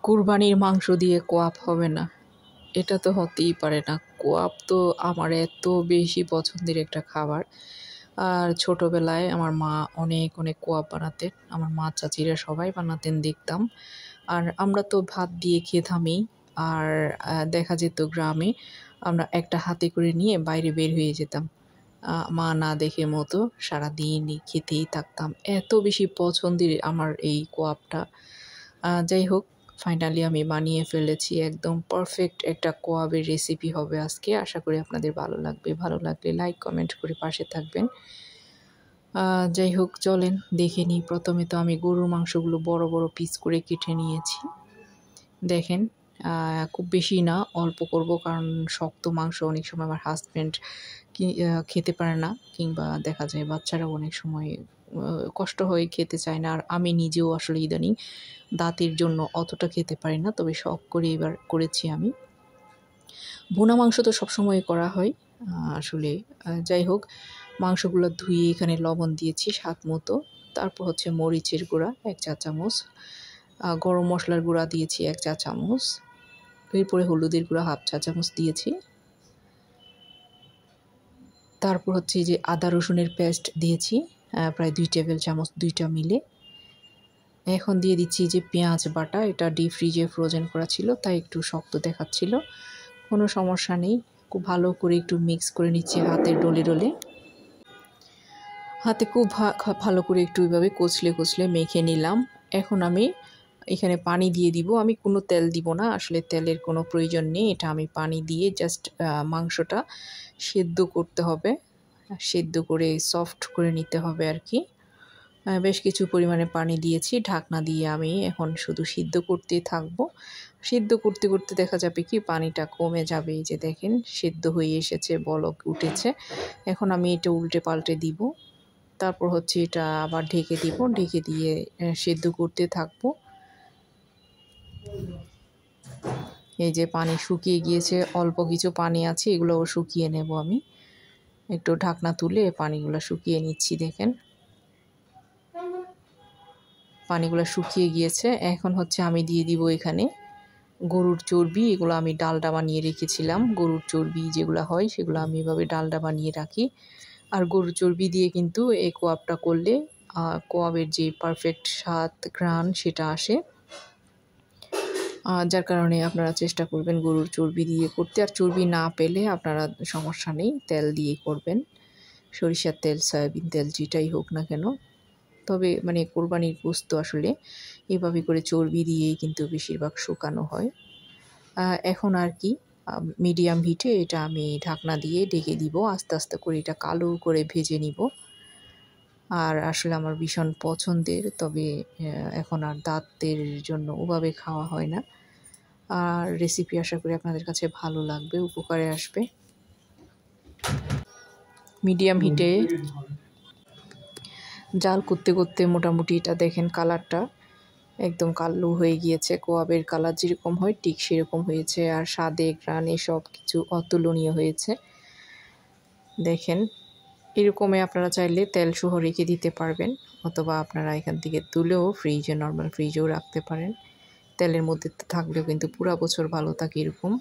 কুরবানির মাংস দিয়ে কোয়াপ হবে না, এটা তো হতেই পারে না। কোয়াপ তো আমার এত বেশি পছন্দের একটা খাবার। আর ছোটোবেলায় আমার মা অনেক অনেক কোয়াপ বানাতেন, আমার মা চাচিরা সবাই বানাতেন দেখতাম। আর আমরা তো ভাত দিয়ে খেতামই। আর দেখা যেত গ্রামে আমরা একটা হাতে করে নিয়ে বাইরে বের হয়ে যেতাম, মা না দেখে মতো সারাদিনই খেতেই থাকতাম। এত বেশি পছন্দের আমার এই কোয়াবটা। যাই হোক, ফাইনালি আমি বানিয়ে ফেলেছি। একদম পারফেক্ট একটা কোয়াবের রেসিপি হবে আজকে। আশা করি আপনাদের ভালো লাগবে। ভালো লাগলে লাইক কমেন্ট করে পাশে থাকবেন। যাই হোক, চলেন দেখে নিই। প্রথমে তো আমি গরুর মাংসগুলো বড় বড় পিস করে কেটে নিয়েছি। দেখেন, খুব বেশি না, অল্প করব, কারণ শক্ত মাংস অনেক সময় আমার হাজব্যান্ড খেতে পারে না, কিংবা দেখা যায় বাচ্চারাও অনেক সময় কষ্ট হয়ে খেতে চায় না। আর আমি নিজেও আসলে ইদানিং দাঁতের জন্য অতটা খেতে পারি না, তবে শখ করে এবার করেছি আমি। ভুনা মাংস তো সবসময় করা হয় আসলে। যাই হোক, মাংসগুলো ধুয়ে এখানে লবণ দিয়েছি স্বাদ মতো। তারপর হচ্ছে মরিচের গুঁড়া 1 চা চামচ, গরম মশলার গুঁড়া দিয়েছি 1 চা চামচ, এরপরে হলুদের গুঁড়া 1/2 চা চামচ দিয়েছি। তারপর হচ্ছে যে আদা রসুনের পেস্ট দিয়েছি প্রায় 2 টেবিল চামচ, 2টা মিলে। এখন দিয়ে দিচ্ছি যে পেঁয়াজ বাটা, এটা ডিপ ফ্রিজে ফ্রোজেন করা ছিল, তাই একটু শক্ত দেখাচ্ছিল। কোনো সমস্যা নেই, খুব ভালো করে একটু মিক্স করে নিচ্ছি হাতের ডলে ডলে। হাতে খুব ভালো করে একটু এইভাবে কচলে কচলে মেখে নিলাম। এখন আমি এখানে পানি দিয়ে দিব। আমি কোনো তেল দিব না, আসলে তেলের কোনো প্রয়োজন নেই। এটা আমি পানি দিয়ে জাস্ট মাংসটা সেদ্ধ করতে হবে, সেদ্ধ করে সফট করে নিতে হবে আর কি। বেশ কিছু পরিমাণে পানি দিয়েছি। ঢাকনা দিয়ে আমি এখন শুধু সিদ্ধ করতে থাকবো। সিদ্ধ করতে করতে দেখা যাবে কি পানিটা কমে যাবে। এই যে দেখেন, সিদ্ধ হয়ে এসেছে, বলক উঠেছে। এখন আমি এটা উল্টে পাল্টে দিব। তারপর হচ্ছে এটা আবার ঢেকে দিব, ঢেকে দিয়ে সিদ্ধ করতে থাকবো। এই যে পানি শুকিয়ে গিয়েছে, অল্প কিছু পানি আছে, এগুলোও শুকিয়ে নেব আমি। একটু ঢাকনা তুলে পানিগুলো শুকিয়ে নিচ্ছি। দেখেন, পানিগুলো শুকিয়ে গিয়েছে। এখন হচ্ছে আমি দিয়ে দিব এখানে গরুর চর্বি। এগুলো আমি ডালডা বানিয়ে রেখেছিলাম। গরুর চর্বি যেগুলো হয় সেগুলো আমি এভাবে ডালডা বানিয়ে রাখি। আর গরুর চর্বি দিয়ে কিন্তু এই কোয়াবটা করলে কোয়াবের যে পারফেক্ট স্বাদ ঘ্রাণ সেটা আসে। যার কারণে আপনারা চেষ্টা করবেন গরুর চর্বি দিয়ে করতে। আর চর্বি না পেলে আপনারা সমস্যা নেই, তেল দিয়ে করবেন, সরিষার তেল, সয়াবিন তেল, যেটাই হোক না কেন। তবে মানে কোরবানির গোশত আসলে এভাবে করে চর্বি দিয়েই কিন্তু বেশিরভাগ শুকানো হয়। এখন আর কি মিডিয়াম হিটে এটা আমি ঢাকনা দিয়ে ঢেকে দিব। আস্তে আস্তে করে এটা কালো করে ভেজে নিব। আর আসলে আমার ভীষণ পছন্দের, তবে এখন আর দাঁতের জন্য ওভাবে খাওয়া হয় না। আর রেসিপি আশা করি আপনাদের কাছে ভালো লাগবে, উপকারে আসবে। মিডিয়াম হিটে জাল করতে করতে মোটামুটি এটা দেখেন কালারটা একদম কালো হয়ে গিয়েছে। কোয়াবের কালার যেরকম হয় ঠিক সেরকম হয়েছে। আর স্বাদে ঘ্রাণে সব কিছু অতুলনীয় হয়েছে। দেখেন, এরকমই আপনারা চাইলে তেল সহ রেখে দিতে পারবেন, অথবা আপনারা এখান থেকে তুলেও ফ্রিজে, নর্মাল ফ্রিজেও রাখতে পারেন। তেলের মধ্যে থাকলেও কিন্তু পুরা বছর ভালো থাকে এরকম।